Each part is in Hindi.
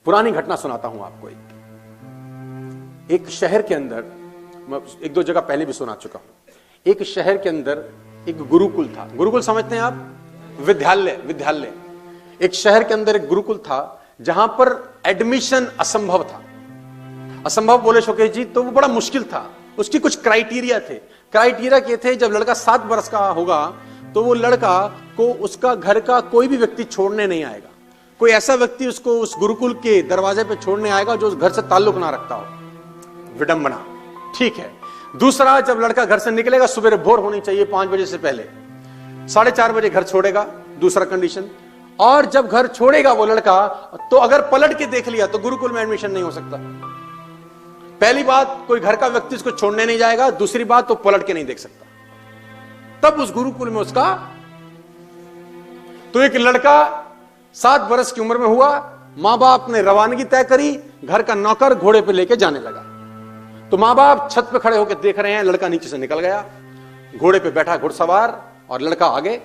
पुरानी घटना सुनाता हूं आपको। एक शहर के अंदर, मैं एक दो जगह पहले भी सुना चुका हूं, एक शहर के अंदर एक गुरुकुल था। गुरुकुल समझते हैं आप? विद्यालय। एक शहर के अंदर एक गुरुकुल था जहां पर एडमिशन असंभव था। असंभव बोले शोकेश जी तो वो बड़ा मुश्किल था। उसकी कुछ क्राइटेरिया थे। क्राइटेरिया ये थे, जब लड़का 7 वर्ष का होगा तो वो लड़का को उसका घर का कोई भी व्यक्ति छोड़ने नहीं आएगा। कोई ऐसा व्यक्ति उसको उस गुरुकुल के दरवाजे पे छोड़ने आएगा जो उस घर से ताल्लुक ना रखता हो। विडंबना, ठीक है। दूसरा, जब लड़का घर से निकलेगा सुबह भोर होनी चाहिए 5 बजे से पहले, 4:30 बजे घर छोड़ेगा, दूसरा कंडीशन। और जब घर छोड़ेगा वो लड़का, तो अगर पलट के देख लिया तो गुरुकुल में एडमिशन नहीं हो सकता। पहली बात, कोई घर का व्यक्ति उसको छोड़ने नहीं जाएगा। दूसरी बात, तो पलट के नहीं देख सकता। तब उस गुरुकुल में उसका, तो एक लड़का 7 वर्ष की उम्र में हुआ, मां बाप ने रवानगी तय करी, घर का नौकर घोड़े पे लेके जाने लगा। तो मां बाप छत पे खड़े होकर देख रहे हैं, लड़का नीचे से निकल गया, घोड़े पे बैठा घुड़सवार और लड़का आगे।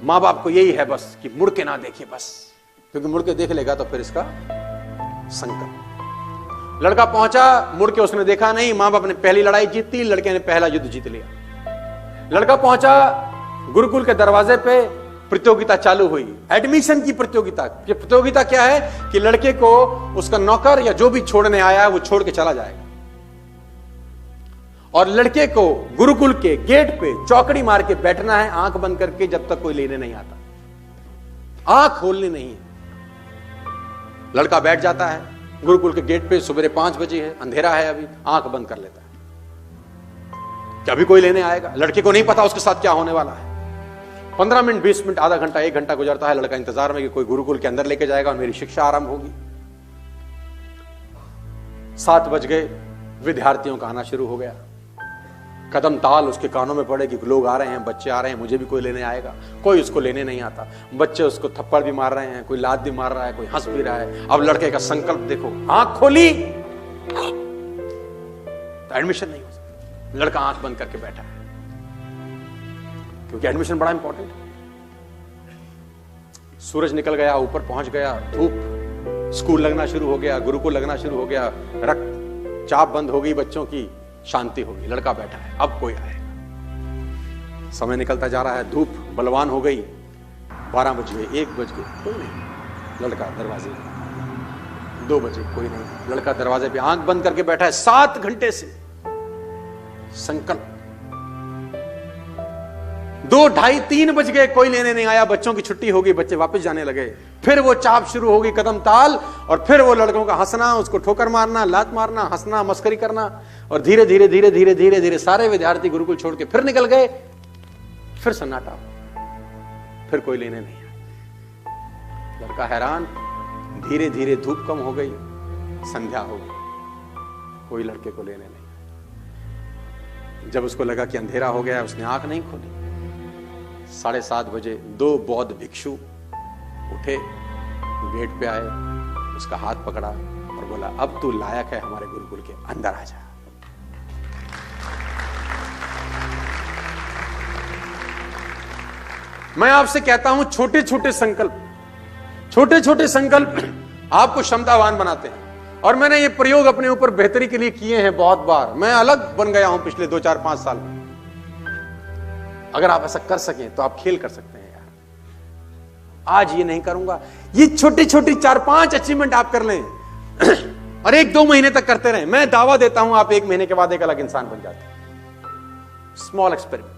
मां बाप को यही है बस कि मुड़ के ना देखिए बस, क्योंकि मुड़ के देख लेगा तो फिर इसका संकट। लड़का पहुंचा, मुड़ के उसने देखा नहीं। मां बाप ने पहली लड़ाई जीती, लड़के ने पहला युद्ध जीत लिया। लड़का पहुंचा गुरुकुल के दरवाजे पे, प्रतियोगिता चालू हुई, एडमिशन की प्रतियोगिता। ये प्रतियोगिता क्या है कि लड़के को उसका नौकर या जो भी छोड़ने आया है वो छोड़ के चला जाएगा, और लड़के को गुरुकुल के गेट पे चौकड़ी मार के बैठना है, आंख बंद करके, जब तक कोई लेने नहीं आता। आंख खोलनी नहीं है। लड़का बैठ जाता है गुरुकुल के गेट पे, सुबह 5 बजे है, अंधेरा है, अभी आंख बंद कर लेता है कि अभी कोई लेने आएगा। लड़के को नहीं पता उसके साथ क्या होने वाला है। 15 मिनट, 20 मिनट, आधा घंटा, 1 घंटा गुजरता है, लड़का इंतजार में कि कोई गुरुकुल के अंदर लेके जाएगा और मेरी शिक्षा आरंभ होगी। 7 बज गए, विद्यार्थियों का आना शुरू हो गया। कदम ताल उसके कानों में पड़े कि लोग आ रहे हैं, बच्चे आ रहे हैं, मुझे भी कोई लेने आएगा। कोई उसको लेने नहीं आता। बच्चे उसको थप्पड़ भी मार रहे हैं, कोई लात भी मार रहा है, कोई हंस भी रहा है। अब लड़के का संकल्प देखो, आंख खोली तो एडमिशन नहीं हो सकता। लड़का आंख बंद करके बैठा है, क्योंकि एडमिशन बड़ा इंपॉर्टेंट है। सूरज निकल गया, ऊपर पहुंच गया, धूप, स्कूल लगना शुरू हो गया, गुरुकुल लगना शुरू हो गया, रक्त चाप बंद हो गई, बच्चों की शांति होगी। लड़का बैठा है, अब कोई आएगा। समय निकलता जा रहा है, धूप बलवान हो गई। 12 बज गए, 1 बज गए, कोई नहीं। लड़का दरवाजे पे, 2 बजे, कोई नहीं। लड़का दरवाजे पे आंख बंद करके बैठा है 7 घंटे से। संकल्प। 2, 2:30, 3 बज गए, कोई लेने नहीं आया। बच्चों की छुट्टी हो गई, बच्चे वापस जाने लगे। फिर वो चाप शुरू हो गई, कदम ताल, और फिर वो लड़कों का हंसना, उसको ठोकर मारना, लात मारना, हंसना, मस्करी करना। और धीरे धीरे धीरे धीरे धीरे धीरे सारे विद्यार्थी गुरुकुल छोड़ के फिर निकल गए। फिर सन्नाटा, फिर कोई लेने नहीं आया। लड़का हैरान। धीरे धीरे धूप कम हो गई, संध्या हो गई, कोई लड़के को लेने नहीं आया। जब उसको लगा कि अंधेरा हो गया, उसने आंख नहीं खोली। 7:30 बजे 2 बौद्ध भिक्षु उठे, गेट पे आए, उसका हाथ पकड़ा और बोला, अब तू लायक है हमारे गुरुकुल के, अंदर आ जा। मैं आपसे कहता हूं, छोटे छोटे संकल्प, छोटे छोटे संकल्प आपको क्षमतावान बनाते हैं। और मैंने ये प्रयोग अपने ऊपर बेहतरी के लिए किए हैं बहुत बार। मैं अलग बन गया हूं पिछले 2, 4, 5 साल में। अगर आप ऐसा कर सकें तो आप खेल कर सकते हैं यार। आज ये नहीं करूंगा, ये छोटी छोटी 4-5 अचीवमेंट आप कर लें और 1-2 महीने तक करते रहें। मैं दावा देता हूं आप 1 महीने के बाद एक अलग इंसान बन जाते हैं। Small experiment.